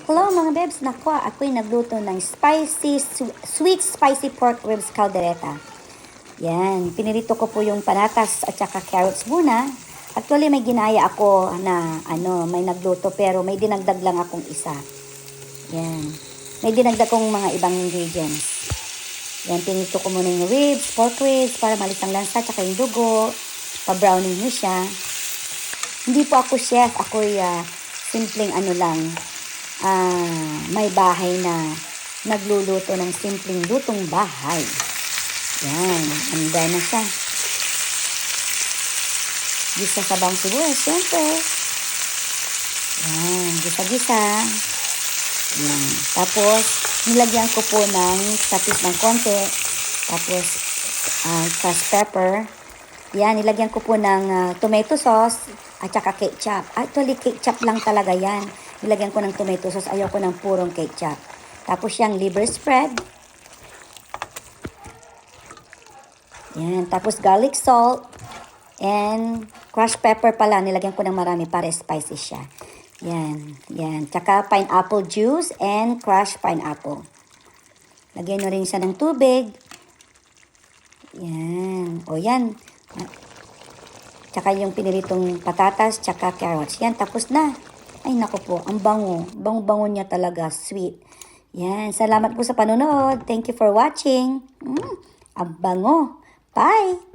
Hello mga bebs, nako, ako'y nagluto ng sweet spicy pork ribs caldereta. Yan, pinirito ko po yung panatas at saka carrots muna. Actually may ginaya ako na may nagluto pero may dinagdag lang akong isa. Yan, may dinagdag kong mga ibang ingredients. Yan, pinirito ko muna yung ribs, pork ribs para malis ang lansa at saka yung dugo. Pa-browning mo siya. Hindi po ako chef, ako'y simpleng lang. May bahay na nagluluto ng simpleng lutong bahay. Yan, handa na siya. Gisa sa bawang sibuyas, siyempre. Yan, gisa-gisa. Yan. Tapos, nilagyan ko po ng tapis ng konti. Tapos, crushed pepper. Yan, nilagyan ko po ng tomato sauce at saka ketchup. Actually, ketchup lang talaga yan. Nilagyan ko ng tomato sauce. Ayoko ng purong ketchup. Tapos yung liver spread. Yan. Tapos garlic salt. And crushed pepper pala. Nilagyan ko ng marami para spicy siya. Yan. Yan. Tsaka pineapple juice and crushed pineapple. Lagyan nyo rin siya ng tubig. Yan. O yan. Tsaka yung piniritong patatas, tsaka carrots. Yan. Tapos na. Ay, naku po, ang bango. Bango-bango niya talaga, sweet. Yan, salamat po sa panonood. Thank you for watching. Ang bango. Bye!